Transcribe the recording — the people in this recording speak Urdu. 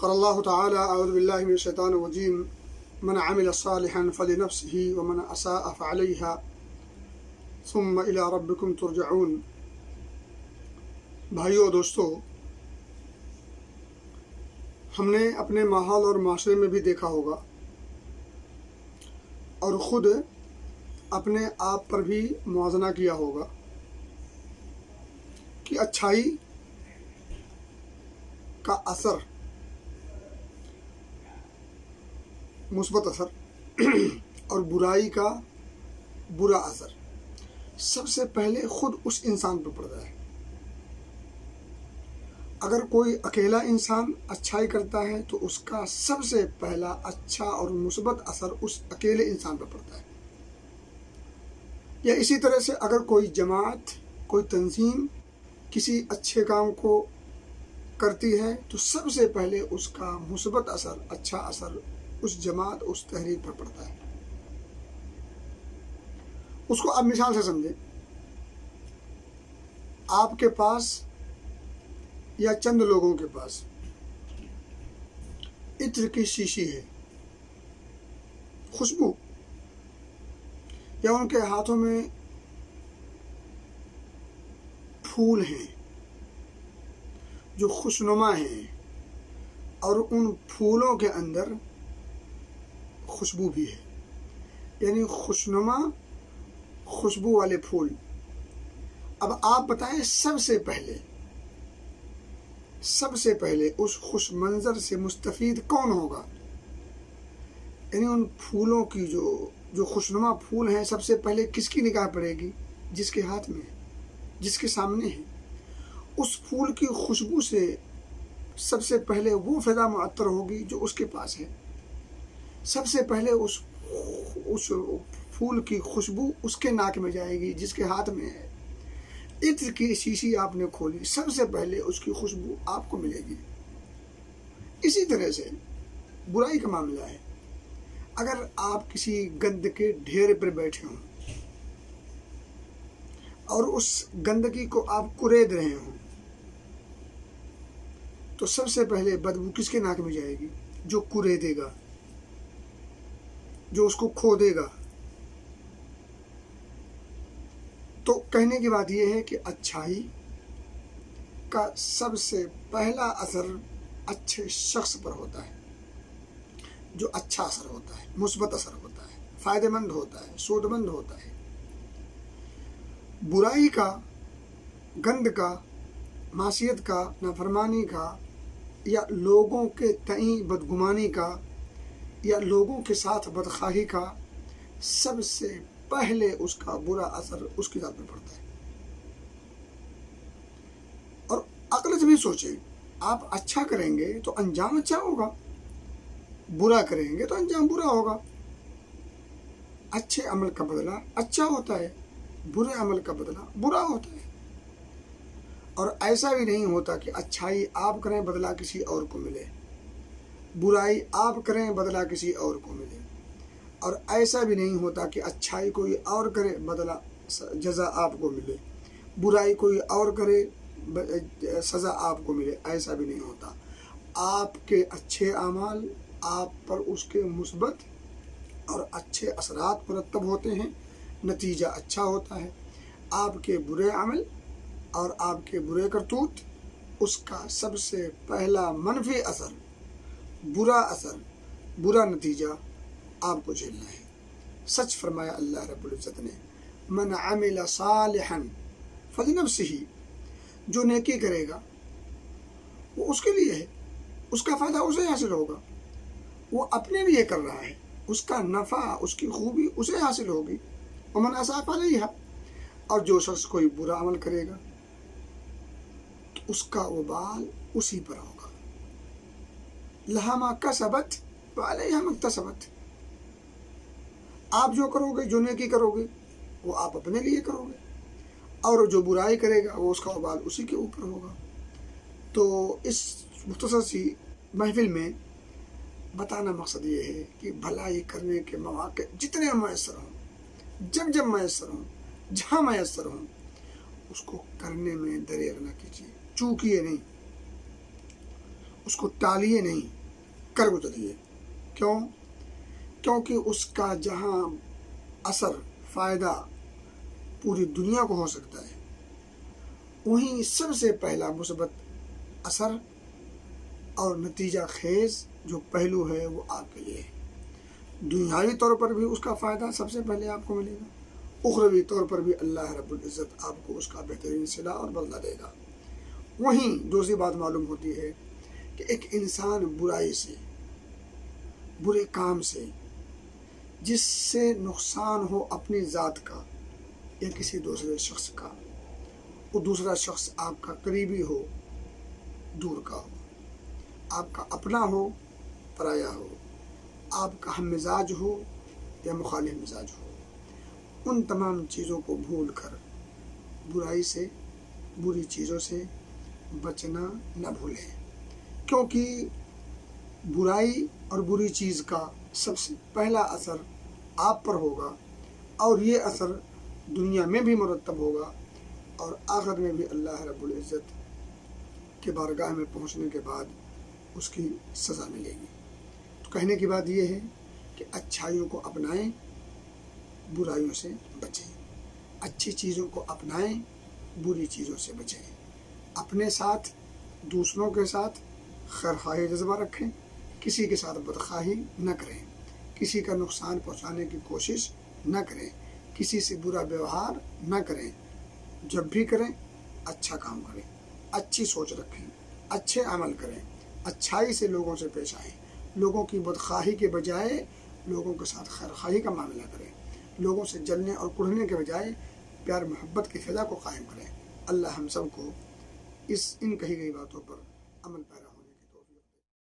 قال الله تعالى أعوذ بالله من الشيطان الرجيم من عمل صالحا فلنفسه ومن أساء فعليها ثم إلى ربكم ترجعون۔ بھائیو اور دوستو، ہم نے اپنے ماحول اور معاشرے میں بھی دیکھا ہوگا اور خود اپنے آپ پر بھی موازنہ کیا ہوگا کہ اچھائی کا اثر، مثبت اثر اور برائی کا برا اثر سب سے پہلے خود اس انسان پہ پڑتا ہے۔ اگر کوئی اکیلا انسان اچھائی کرتا ہے تو اس کا سب سے پہلا اچھا اور مثبت اثر اس اکیلے انسان پہ پڑتا ہے۔ یا اسی طرح سے اگر کوئی جماعت، کوئی تنظیم کسی اچھے کام کو کرتی ہے تو سب سے پہلے اس کا مثبت اثر، اچھا اثر اس جماعت، اس تحریک پر پڑتا ہے۔ اس کو آپ مثال سے سمجھیں، آپ کے پاس یا چند لوگوں کے پاس عطر کی شیشی ہے، خوشبو، یا ان کے ہاتھوں میں پھول ہیں جو خوشنما ہیں اور ان پھولوں کے اندر خوشبو بھی ہے، یعنی خوشنما خوشبو والے پھول۔ اب آپ بتائیں سب سے پہلے اس خوش منظر سے مستفید کون ہوگا؟ یعنی ان پھولوں کی جو خوشنما پھول ہیں، سب سے پہلے کس کی نگاہ پڑے گی؟ جس کے ہاتھ میں ہے، جس کے سامنے ہے۔ اس پھول کی خوشبو سے سب سے پہلے وہ فضا معطر ہوگی جو اس کے پاس ہے۔ سب سے پہلے اس پھول کی خوشبو اس کے ناک میں جائے گی جس کے ہاتھ میں ہے۔ عطر کی شیشی آپ نے کھولی، سب سے پہلے اس کی خوشبو آپ کو ملے گی۔ اسی طرح سے برائی کا معاملہ ہے۔ اگر آپ کسی گند کے ڈھیر پر بیٹھے ہوں اور اس گندگی کو آپ کرید رہے ہوں تو سب سے پہلے بدبو کس کے ناک میں جائے گی؟ جو کریدے گا، جو اس کو کھودے گا۔ تو کہنے کی بات یہ ہے کہ اچھائی کا سب سے پہلا اثر اچھے شخص پر ہوتا ہے، جو اچھا اثر ہوتا ہے، مثبت اثر ہوتا ہے، فائدہ مند ہوتا ہے، سود مند ہوتا ہے۔ برائی کا، گند کا، معصیت کا، نافرمانی کا، یا لوگوں کے تئیں بدگمانی کا، یا لوگوں کے ساتھ بدخواہی کا سب سے پہلے اس کا برا اثر اس کی ذات پہ پڑتا ہے۔ اور عقل سے بھی سوچیں، آپ اچھا کریں گے تو انجام اچھا ہوگا، برا کریں گے تو انجام برا ہوگا۔ اچھے عمل کا بدلہ اچھا ہوتا ہے، برے عمل کا بدلہ برا ہوتا ہے۔ اور ایسا بھی نہیں ہوتا کہ اچھائی آپ کریں بدلہ کسی اور کو ملے، برائی آپ کریں بدلہ کسی اور کو ملے۔ اور ایسا بھی نہیں ہوتا کہ اچھائی کوئی اور کرے بدلہ جزا آپ کو ملے، برائی کوئی اور کرے سزا آپ کو ملے۔ ایسا بھی نہیں ہوتا۔ آپ کے اچھے اعمال آپ پر اس کے مثبت اور اچھے اثرات مرتب ہوتے ہیں، نتیجہ اچھا ہوتا ہے۔ آپ کے برے عمل اور آپ کے برے کرتوت، اس کا سب سے پہلا منفی اثر، برا نتیجہ آپ کو جھیلنا ہے۔ سچ فرمایا اللہ رب العزت نے، من عمل صالحا فلنفسہ، جو نیکی کرے گا وہ اس کے لیے ہے، اس کا فائدہ اسے حاصل ہوگا، وہ اپنے لیے کر رہا ہے، اس کا نفع، اس کی خوبی اسے حاصل ہوگی۔ ومن اساء فعلیہا، اور جو شخص کوئی برا عمل کرے گا تو اس کا وبال اسی پر ہوگا۔ لہا ما کسبت وعلیہا ما اکتسبت، آپ جو کرو گے، جو نیکی کرو گے وہ آپ اپنے لیے کرو گے، اور جو برائی کرے گا وہ اس کا وبال اسی کے اوپر ہوگا۔ تو اس مختصر سی محفل میں بتانا مقصد یہ ہے کہ بھلائی کرنے کے مواقع جتنے میسر ہوں، جب میسر ہوں، جہاں میسر ہوں، اس کو کرنے میں دریغ نہ کیجیے، چوکیے نہیں، اس کو ٹالیے نہیں، کر گزریے۔ کیوں؟ کیونکہ اس کا جہاں اثر فائدہ پوری دنیا کو ہو سکتا ہے، وہیں سب سے پہلا مثبت اثر اور نتیجہ خیز جو پہلو ہے وہ آپ کے لیے ہے۔ دنیاوی طور پر بھی اس کا فائدہ سب سے پہلے آپ کو ملے گا، اخروی طور پر بھی اللہ رب العزت آپ کو اس کا بہترین صلہ اور بدلہ دے گا۔ وہیں دوسری بات معلوم ہوتی ہے کہ ایک انسان برائی سے، برے کام سے، جس سے نقصان ہو اپنی ذات کا یا کسی دوسرے شخص کا، وہ دوسرا شخص آپ کا قریبی ہو، دور کا ہو، آپ کا اپنا ہو، پرایا ہو، آپ کا ہم مزاج ہو یا مخالف مزاج ہو، ان تمام چیزوں کو بھول کر برائی سے، بری چیزوں سے بچنا نہ بھولیں، کیونکہ برائی اور بری چیز کا سب سے پہلا اثر آپ پر ہوگا، اور یہ اثر دنیا میں بھی مرتب ہوگا، اور آخر میں بھی اللہ رب العزت کے بارگاہ میں پہنچنے کے بعد اس کی سزا ملے گی۔ تو کہنے کی بات یہ ہے کہ اچھائیوں کو اپنائیں، برائیوں سے بچیں، اچھی چیزوں کو اپنائیں، بری چیزوں سے بچیں، اپنے ساتھ، دوسروں کے ساتھ خیرخواہی جذبہ رکھیں، کسی کے ساتھ بدخواہی نہ کریں، کسی کا نقصان پہنچانے کی کوشش نہ کریں، کسی سے برا ویوہار نہ کریں، جب بھی کریں اچھا کام کریں، اچھی سوچ رکھیں، اچھے عمل کریں، اچھائی سے لوگوں سے پیش آئیں، لوگوں کی بدخواہی کے بجائے لوگوں کے ساتھ خیرخواہی کا معاملہ کریں، لوگوں سے جلنے اور کڑھنے کے بجائے پیار محبت کی فضا کو قائم کریں۔ اللہ ہم سب کو ان کہی گئی باتوں پر عمل پیرا